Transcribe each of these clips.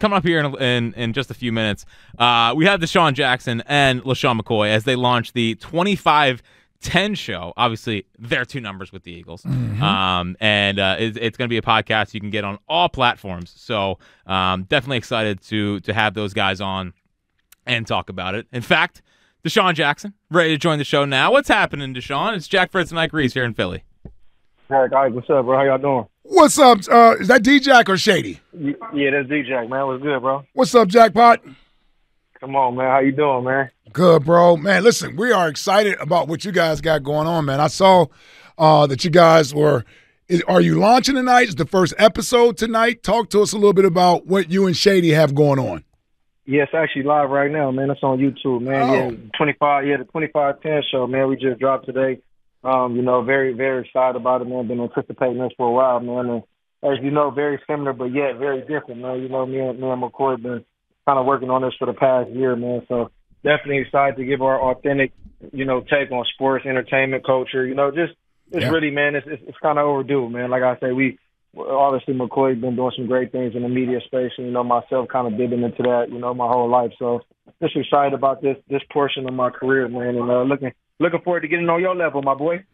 coming up here in just a few minutes, we have Deshaun Jackson and Lesean McCoy as they launch the 25-10 show. Obviously, they're two numbers with the Eagles. Mm-hmm. It's going to be a podcast you can get on all platforms. So definitely excited to have those guys on and talk about it. In fact, Deshaun Jackson, ready to join the show now. What's happening, Deshaun? It's Jack Fritz and Mike Reese here in Philly. Hey, guys, what's up, bro? How y'all doing? What's up? Is that D-Jack or Shady? Yeah, that's D-Jack, man. What's good, bro? What's up, Jackpot? Come on, man. How you doing, man? Good, bro. Man, listen, we are excited about what you guys got going on, man. I saw that you guys are you launching tonight? Is the first episode tonight? Talk to us a little bit about what you and Shady have going on. Yeah, it's actually live right now, man. It's on YouTube, man. Oh. The 25-10 show, man. We just dropped today. Very, very excited about it, man. Been anticipating this for a while, man. And as you know, very similar, but yet very different, man. You know, me and McCoy been kind of working on this for the past year, man. So definitely excited to give our authentic, take on sports, entertainment, culture. Really, man, it's kind of overdue, man. Like I say, obviously McCoy's been doing some great things in the media space, and myself kind of dipping into that, my whole life. So just excited about this portion of my career, man, and looking forward to getting on your level, my boy.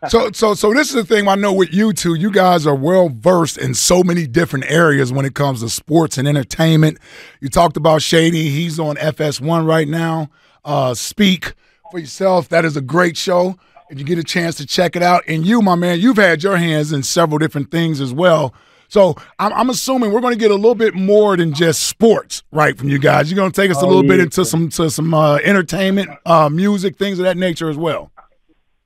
So this is the thing I know with you two. You guys are well versed in so many different areas when it comes to sports and entertainment. You talked about Shady. He's on FS1 right now. Speak for yourself. That is a great show. If you get a chance to check it out. And you, my man, you've had your hands in several different things as well. So I'm assuming we're going to get a little bit more than just sports, right, from you guys. You're going to take us a little bit into some entertainment, music, things of that nature as well.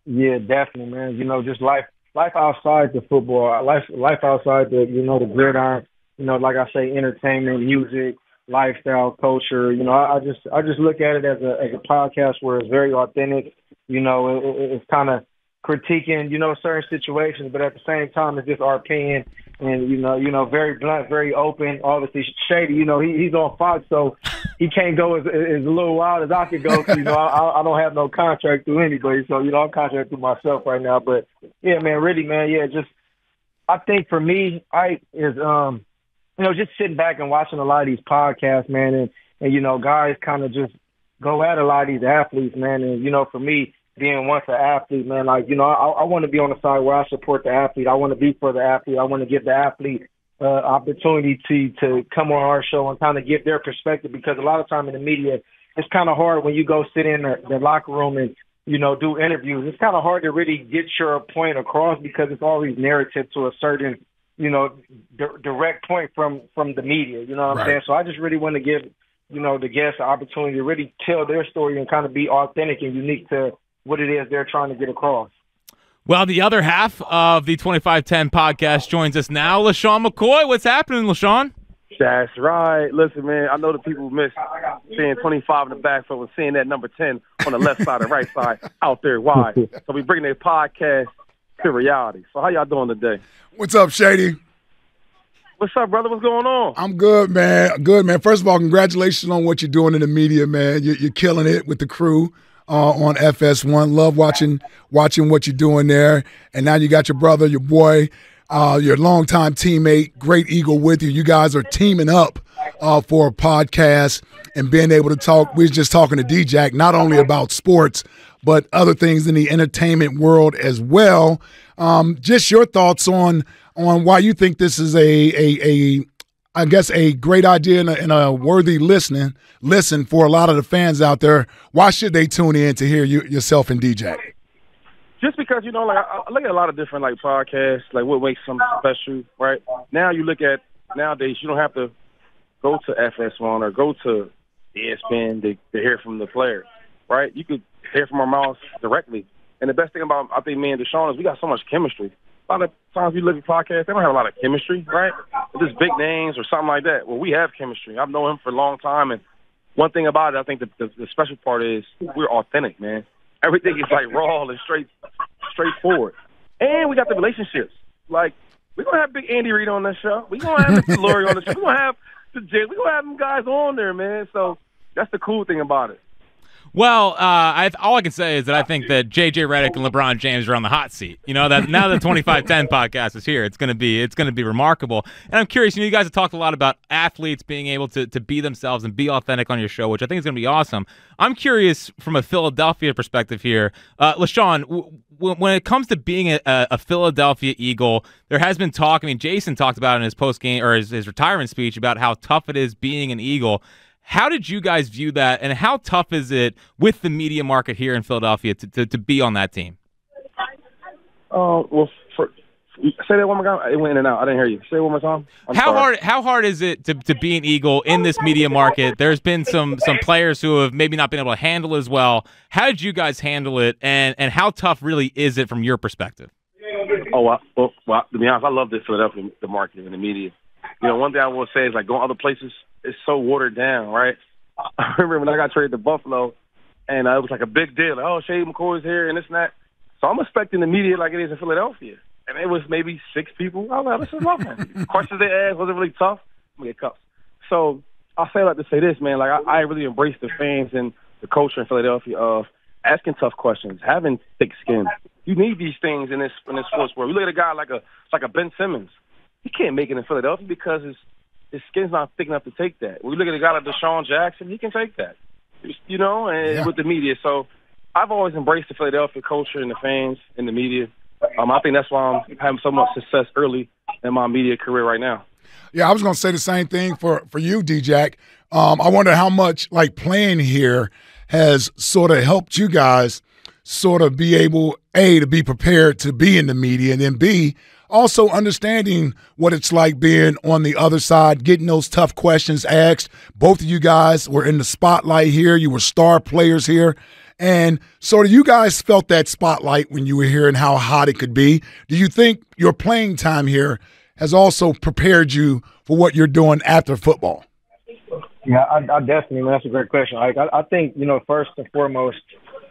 Yeah, definitely, man. Just life outside the football, life outside the gridiron. Like I say, entertainment, music, lifestyle, culture. I just look at it as a podcast where it's very authentic. It's kind of critiquing, certain situations, but at the same time, it's just our opinion. And, very blunt, very open. Obviously, Shady, he's on Fox, so he can't go as a little wild as I could go. Cause, I don't have no contract through anybody. So, I'm contracted through myself right now. But, yeah, man, really, man, yeah, I think for me, just sitting back and watching a lot of these podcasts, man, and guys kind of just go at a lot of these athletes, man. And, for me, being once an athlete, man, I want to be on the side where I support the athlete. I want to be for the athlete. I want to give the athlete opportunity to come on our show and kind of give their perspective, because a lot of time in the media, it's kind of hard when you go sit in the locker room and, do interviews. It's kind of hard to really get your point across because it's always narrative to a certain, direct point from the media. You know what I'm saying? So I just really want to give, the guests the opportunity to really tell their story and kind of be authentic and unique to what it is they're trying to get across. Well, the other half of the 25-10 podcast joins us now. Lesean McCoy, what's happening, Lesean? That's right. Listen, man, I know the people miss seeing 25 in the backfield and seeing that number 10 on the left side and right side out there wide. So we bringing a podcast to reality. So how y'all doing today? What's up, Shady? What's up, brother? What's going on? I'm good, man. Good, man. First of all, congratulations on what you're doing in the media, man. You're killing it with the crew. On FS1. Love watching what you're doing there. And now you got your brother, your boy, your longtime teammate, great Eagle with you. You guys are teaming up for a podcast and being able to talk. We were just talking to D-Jack, not only about sports, but other things in the entertainment world as well. Just your thoughts on why you think this is I guess a great idea and a worthy listen for a lot of the fans out there. Why should they tune in to hear yourself and DJ? Just because, I look at a lot of different, podcasts, what makes something special, right? Now you look at, nowadays, you don't have to go to FS1 or go to ESPN to hear from the player, right? You could hear from our mouths directly. And the best thing about, I think, me and Deshaun is we got so much chemistry. A lot of times you look at podcasts, they don't have a lot of chemistry, right? They're just big names or something like that. Well, we have chemistry. I've known him for a long time, and one thing about it, I think the special part is we're authentic, man. Everything is raw and straightforward. And we got the relationships. We're going to have Big Andy Reid on that show. We're going to have Mr. Lurie on the show. We're going to have the Jay. We're going to have them guys on there, man. So that's the cool thing about it. Well, all I can say is that I think that J.J. Redick and LeBron James are on the hot seat. You know, that now the 2510 podcast is here, it's gonna be remarkable. And I'm curious. You know, you guys have talked a lot about athletes being able to be themselves and be authentic on your show, which I think is gonna be awesome. I'm curious from a Philadelphia perspective here, LeSean. When it comes to being a Philadelphia Eagle, there has been talk. I mean, Jason talked about it in his post game or his retirement speech about how tough it is being an Eagle. How did you guys view that, and how tough is it with the media market here in Philadelphia to be on that team? Well, say that one more time. It went in and out. I didn't hear you. Say it one more time. How hard is it to be an Eagle in this media market? There's been some players who have maybe not been able to handle as well. How did you guys handle it, and how tough really is it from your perspective? Well, to be honest, I love this Philadelphia, the market and the media. You know, one thing I will say is, like, going other places, it's so watered down, right? I remember when I got traded to Buffalo, and it was like a big deal. Like, oh, Shady McCoy's here and this and that. So I'm expecting the media like it is in Philadelphia. And it was maybe 6 people. I was like, this is nothing. Questions they asked wasn't really tough. I'm going to get cups. So I'll say like to say this, man. Like, I really embrace the fans and the culture in Philadelphia of asking tough questions, having thick skin. You need these things in this sports world. You look at a guy like a Ben Simmons. He can't make it in Philadelphia because his skin's not thick enough to take that. When you look at a guy like Desean Jackson, he can take that, you know, and with the media. So I've always embraced the Philadelphia culture and the fans and the media. I think that's why I'm having so much success early in my media career right now. Yeah, I was going to say the same thing for you, D-Jack. I wonder how much, like, playing here has sort of helped you guys sort of be able, A, to be prepared to be in the media, and then B, also understanding what it's like being on the other side, getting those tough questions asked. Both of you guys were in the spotlight here. You were star players here. And so you guys felt that spotlight when you were here and how hot it could be. Do you think your playing time here has also prepared you for what you're doing after football? Yeah, I definitely, man, that's a great question. I think, you know, first and foremost,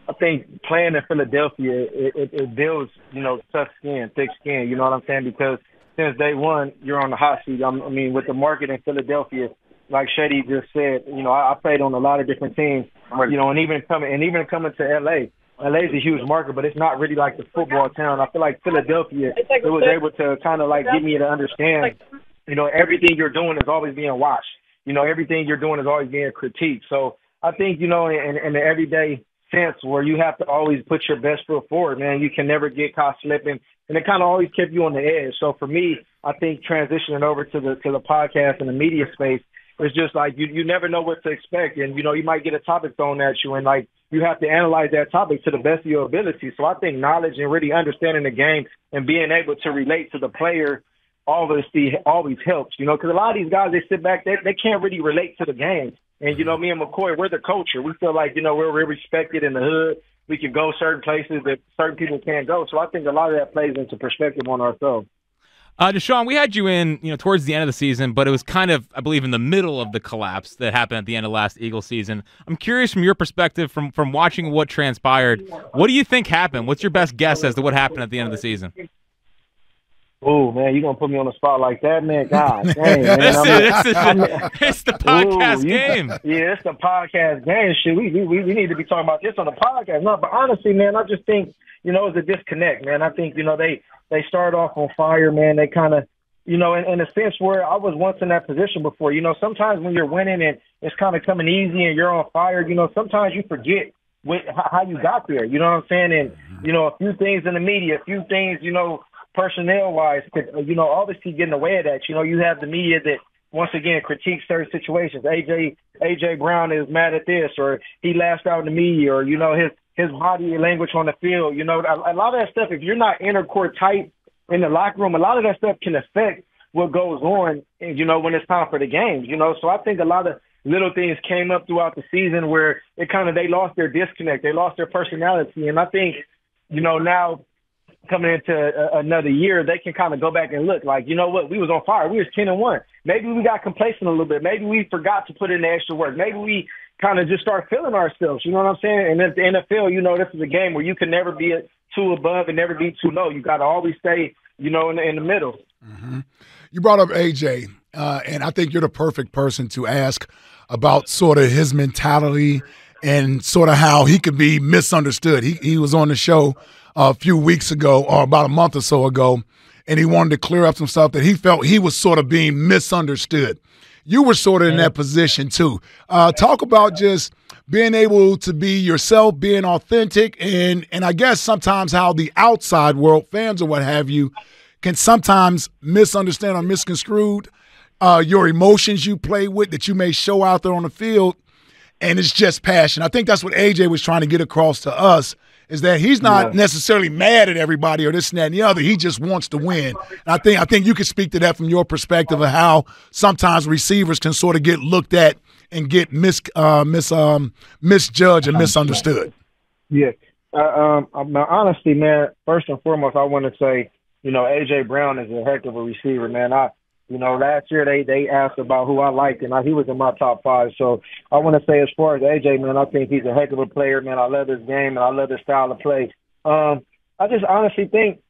I think playing in Philadelphia, it builds, you know, tough skin, thick skin, you know what I'm saying? Because since day one, you're on the hot seat. I mean, with the market in Philadelphia, like Shady just said, you know, I played on a lot of different teams, you know, and even coming to L.A. L.A. is a huge market, but it's not really like the football town. I feel like Philadelphia, it was able to kind of like get me to understand, you know, everything you're doing is always being watched. You know, everything you're doing is always being critiqued. So I think, you know, in the everyday sense where you have to always put your best foot forward, man, you can never get caught slipping. And it kind of always kept you on the edge. So for me, I think transitioning over to the podcast and the media space, it's just like you never know what to expect. And, you know, you might get a topic thrown at you and, like, you have to analyze that topic to the best of your ability. So I think knowledge and really understanding the game and being able to relate to the player always helps, you know, because a lot of these guys, they sit back, they can't really relate to the game. And, you know, me and McCoy, we're the culture. We feel like, you know, we're respected in the hood. We can go certain places that certain people can't go. So I think a lot of that plays into perspective on ourselves. Desean, we had you in, you know, towards the end of the season, but it was kind of, I believe, in the middle of the collapse that happened at the end of last Eagles season. I'm curious from your perspective, from watching what transpired, what do you think happened? What's your best guess as to what happened at the end of the season? Oh, man, you're going to put me on the spot like that, man? God dang, man. It's the podcast game. Yeah, it's the podcast game. Shit, we need to be talking about this on the podcast. No, but honestly, man, I just think, you know, it's a disconnect, man. I think, you know, they start off on fire, man. They kind of, you know, in a sense where I was once in that position before. You know, sometimes when you're winning and it's kind of coming easy and you're on fire, you know, sometimes you forget how you got there. You know what I'm saying? And, you know, a few things in the media, a few things, you know, personnel-wise, you know, obviously getting away of that. You know, you have the media that, once again, critiques certain situations. A.J. Brown is mad at this, or he lashed out in the media, or, you know, his body language on the field. You know, a lot of that stuff, if you're not inner-court tight in the locker room, a lot of that stuff can affect what goes on, you know, when it's time for the games, you know. So I think a lot of little things came up throughout the season where they lost their disconnect. They lost their personality. And I think, you know, now coming into another year, they can kind of go back and look like, you know what, we was on fire. We was 10-1. Maybe we got complacent a little bit. Maybe we forgot to put in the extra work. Maybe we kind of just start feeling ourselves. You know what I'm saying? And at the NFL, you know, this is a game where you can never be too above and never be too low. You got to always stay, you know, in the middle. Mm-hmm. You brought up AJ, and I think you're the perfect person to ask about sort of his mentality and sort of how he could be misunderstood. He was on the show a few weeks ago, or about a month or so ago, and he wanted to clear up some stuff that he felt he was sort of being misunderstood. You were sort of in that position too. Talk about just being able to be yourself, being authentic, and I guess sometimes how the outside world, fans or what have you, can sometimes misunderstand or misconstrued your emotions you play with that you may show out there on the field, and it's just passion. I think that's what AJ was trying to get across to us, is that he's not necessarily mad at everybody or this and that and the other. He just wants to win. And I think you could speak to that from your perspective of how sometimes receivers can sort of get looked at and get misjudged and misunderstood. Yeah. Honestly, man, first and foremost, I want to say, A.J. Brown is a heck of a receiver, man. Last year they asked about who I liked, and he was in my top 5. So I want to say, as far as A.J., man, I think he's a heck of a player, man. I love his game, and I love his style of play. I just honestly think,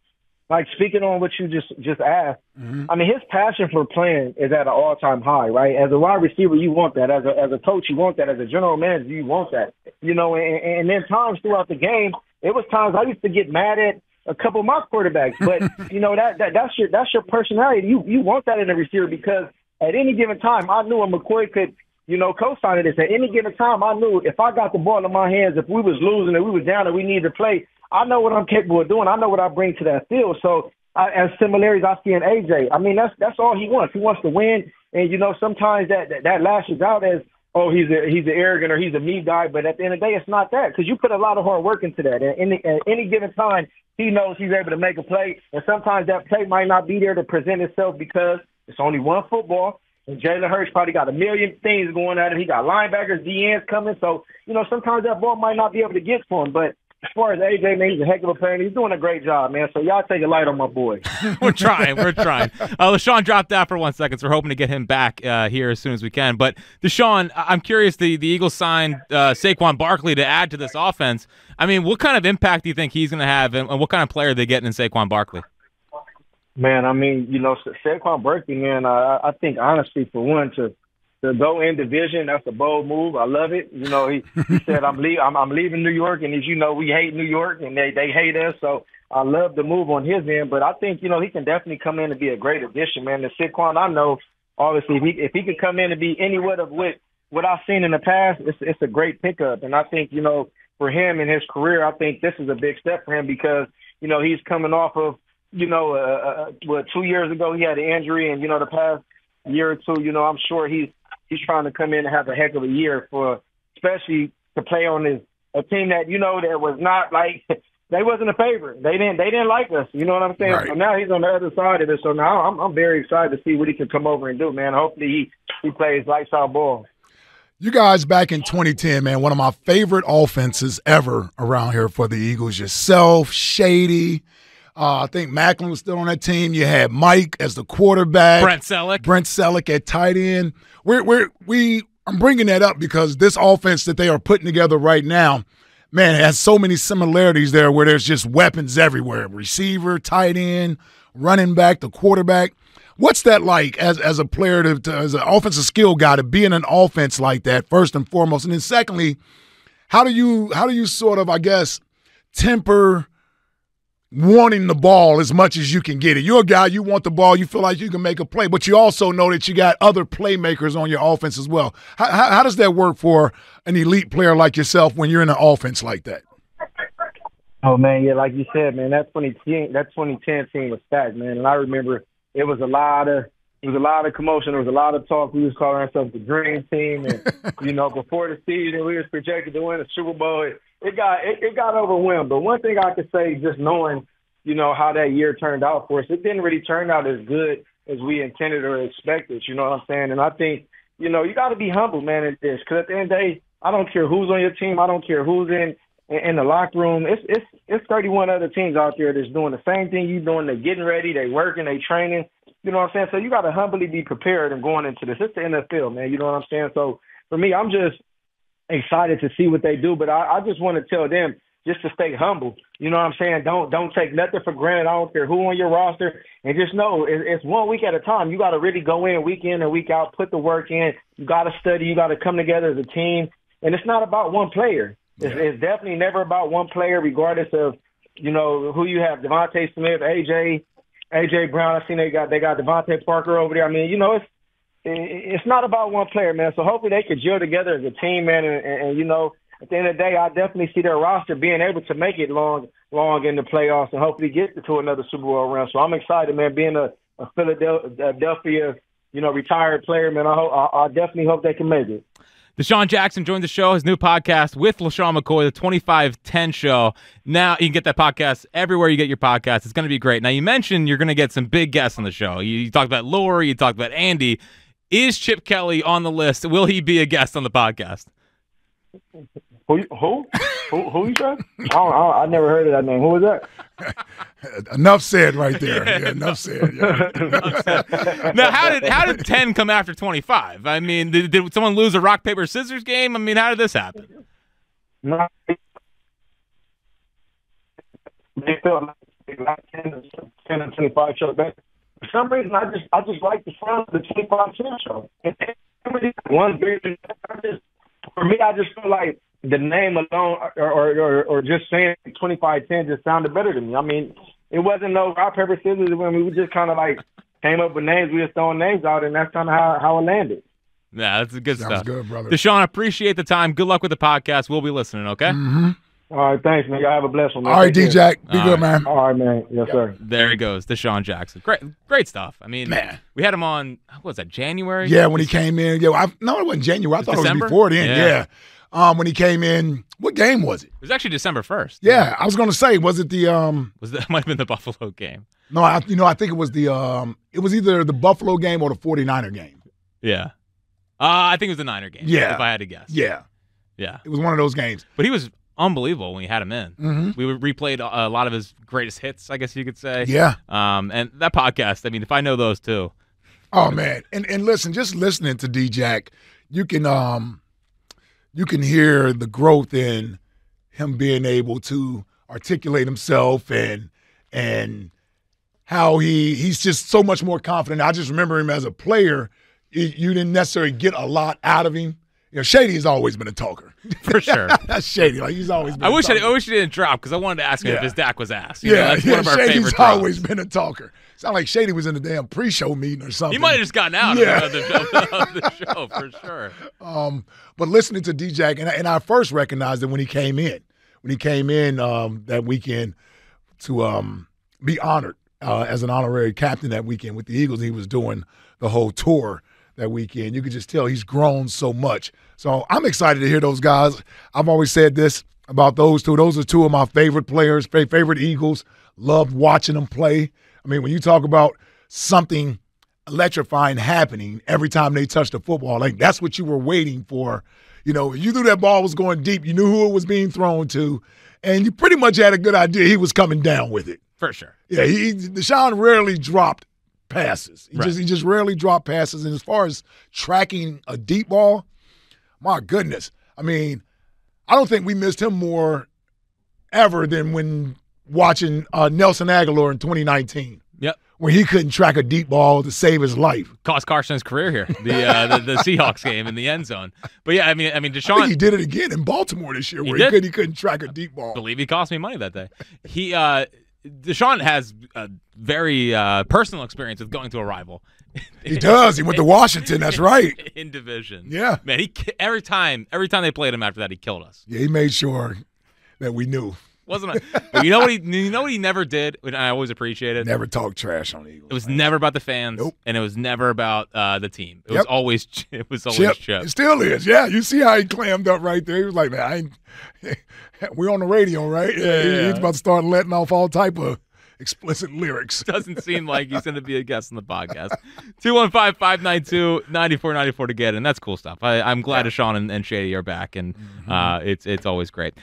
like, speaking on what you just asked, I mean, his passion for playing is at an all-time high, right? As a wide receiver, you want that. As a coach, you want that. As a general manager, you want that. And then times throughout the game, it was times I used to get mad at a couple of my quarterbacks, but that's your personality. You want that in a receiver, because at any given time, I knew McCoy could, co-sign this. At any given time, I knew if I got the ball in my hands, if we was losing and we was down and we needed to play, I know what I'm capable of doing. I know what I bring to that field. So as similarities I see in AJ, I mean, that's all he wants. He wants to win, and sometimes that lashes out as, oh, he's an arrogant or he's a me guy. But at the end of the day, it's not that, because you put a lot of hard work into that. And at any given time, he knows he's able to make a play, and sometimes that play might not be there to present itself because it's only one football. And Jalen Hurts probably got a million things going at him. He got linebackers, DNs coming. So, sometimes that ball might not be able to get to him. But as far as AJ, man, he's a heck of a player, and he's doing a great job, man. So y'all take a light on my boy. We're trying. LeSean dropped out for 1 second, so we're hoping to get him back here as soon as we can. But, Desean, I'm curious, the Eagles signed Saquon Barkley to add to this offense. I mean, what kind of impact do you think he's going to have, and what kind of player are they getting in Saquon Barkley? Man, I mean, Saquon Barkley, man, I think, honestly, for one, to go in division, that's a bold move. I love it. He said, I'm leaving New York, and as you know, we hate New York, and they hate us. So I love the move on his end. But I think, he can definitely come in and be a great addition, man. The Saquon, I know, obviously, if he could come in and be anywhere of what I've seen in the past, it's a great pickup. And I think, for him and his career, I think this is a big step for him, because, he's coming off of, 2 years ago he had an injury, and, the past year or two, I'm sure he's trying to come in and have a heck of a year, especially to play on a team that, that was not like, they wasn't a favorite. They didn't like us. You know what I'm saying? Right. So now he's on the other side of it. So now I'm very excited to see what he can come over and do, man. Hopefully he plays lights out ball. You guys back in 2010, man, one of my favorite offenses ever around here for the Eagles. Yourself, Shady. I think Macklin was still on that team. You had Mike as the quarterback. Brent Selleck at tight end. I'm bringing that up because this offense that they are putting together right now, man, it has so many similarities there where there's just weapons everywhere. Receiver, tight end, running back, the quarterback. What's that like as a player, as an offensive skill guy, to be in an offense like that, first and foremost? And then secondly, how do you sort of, I guess, temper wanting the ball as much as you can get it? You're a guy, you want the ball, you feel like you can make a play, but you also know that you got other playmakers on your offense as well. How does that work for an elite player like yourself when you're in an offense like that? Oh, man, yeah, like you said, man, that 2010 team was stacked, man. And I remember it was a lot of commotion. There was a lot of talk. We was calling ourselves the Dream Team. And, before the season, we was projected to win the Super Bowl. It got overwhelmed. But one thing I could say, just knowing, how that year turned out for us, it didn't really turn out as good as we intended or expected. You know what I'm saying? And I think, you got to be humble, man, at this. Because at the end of the day, I don't care who's on your team. I don't care who's in the locker room. It's 31 other teams out there that's doing the same thing you're doing. They're getting ready. They working. They training. You know what I'm saying? So you got to humbly be prepared and going into this. It's the NFL, man. You know what I'm saying? So for me, I'm just excited to see what they do. But I just want to tell them just to stay humble. You know what I'm saying? Don't take nothing for granted. I don't care who on your roster. And just know it's 1 week at a time. You got to really go in and week out, put the work in. You got to study. You got to come together as a team. and it's not about one player. It's definitely never about one player, regardless of, you know, who you have. Devontae Smith, AJ Brown. I seen they got Devontae Parker over there. I mean, you know, it's not about one player, man. So hopefully they can gel together as a team, man. And you know, at the end of the day, I definitely see their roster being able to make it long in the playoffs and hopefully get to another Super Bowl run. So I'm excited, man. Being a Philadelphia, you know, retired player, man, I definitely hope they can make it. Desean Jackson joined the show, his new podcast with Lesean McCoy, the 2510 Show. Now you can get that podcast everywhere you get your podcast. It's going to be great. Now, you mentioned you're going to get some big guests on the show. You talked about Lori, you talked about Andy. Is Chip Kelly on the list? Will he be a guest on the podcast? Who you said? I never heard of that name. Who was that? Enough said right there. Yeah, enough said. Yeah. Now, how did 10 come after 25? I mean, did someone lose a rock, paper, scissors game? I mean, how did this happen? No, they felt like 10 and 25 show back. For some reason, I just like the sound of the 25-10 show. One big, for me, I just feel like the name alone, or just saying 2510 just sounded better to me. I mean, it wasn't no rock, paper, scissors. I mean, we just kind of like came up with names. We just throwing names out, and that's kind of how it landed. Yeah, that's good stuff. Sounds good, brother. Desean, appreciate the time. Good luck with the podcast. We'll be listening, okay? Mm-hmm. All right, thanks, man. Y'all have a blessed one, man. All right, D-Jack. Be good, man. All right, man. Yes, sir. There he goes, Desean Jackson. Great stuff. I mean, man, we had him on, what was that, January? Yeah, when he came in. Yeah, no, it wasn't January. I thought December? It was before then. Yeah. When he came in, what game was it? It was actually December 1st. Yeah, I was going to say, was it the might have been the Buffalo game. No, I think it was it was either the Buffalo game or the 49er game. Yeah. I think it was the Niner game. Yeah. If I had to guess. Yeah. Yeah. It was one of those games. But he was unbelievable when we had him in. Mm-hmm. We replayed a lot of his greatest hits, I guess you could say. Yeah. And that podcast, I mean, if I know those too. Oh, man. And listen, just listening to D-Jack, you can hear the growth in him being able to articulate himself and how he's just so much more confident. I just remember him as a player. You didn't necessarily get a lot out of him. You know, Shady has always been a talker. For sure. That's Shady. Like, he's always been I wish he didn't drop because I wanted to ask him if his Dak was ass. That's one of our Shady's favorite always drops. been a talker. Sound like Shady was in the damn pre-show meeting or something. He might have just gotten out of the show for sure. But listening to D-Jack, and I first recognized it when he came in. When he came in that weekend to be honored as an honorary captain that weekend with the Eagles. He was doing the whole tour that weekend. You could just tell he's grown so much. So I'm excited to hear those guys. I've always said this about those two. Those are two of my favorite players, favorite Eagles. Loved watching them play. I mean, when you talk about something electrifying happening every time they touch the football, like that's what you were waiting for. You know, you knew that ball was going deep. You knew who it was being thrown to, and you pretty much had a good idea he was coming down with it. For sure. Yeah, Desean rarely dropped passes. He just rarely dropped passes. And as far as tracking a deep ball, my goodness. I mean, I don't think we missed him more ever than when watching Nelson Aguilar in 2019. Yep. When he couldn't track a deep ball to save his life. Cost Carson's career here, the Seahawks game in the end zone. But yeah, I mean, Desean. I think he did it again in Baltimore this year, where he couldn't track a deep ball. I believe he cost me money that day. Desean has a very personal experience with going to a rival. He does. He went to Washington. That's right. In division. Yeah. Man, every time they played him after that, he killed us. Yeah, he made sure that we knew. But you know what he never did, and I always appreciated? Never talk trash on the Eagles. It was never about the fans, and it was never about the team. It was always Chip. It still is. Yeah, you see how he clammed up right there. He was like, man, we're on the radio, right? Yeah. He's about to start letting off all type of explicit lyrics. Doesn't seem like he's going to be a guest on the podcast. 215-592-9494 to get in. That's cool stuff. I'm glad Desean and Shady are back, and it's always great.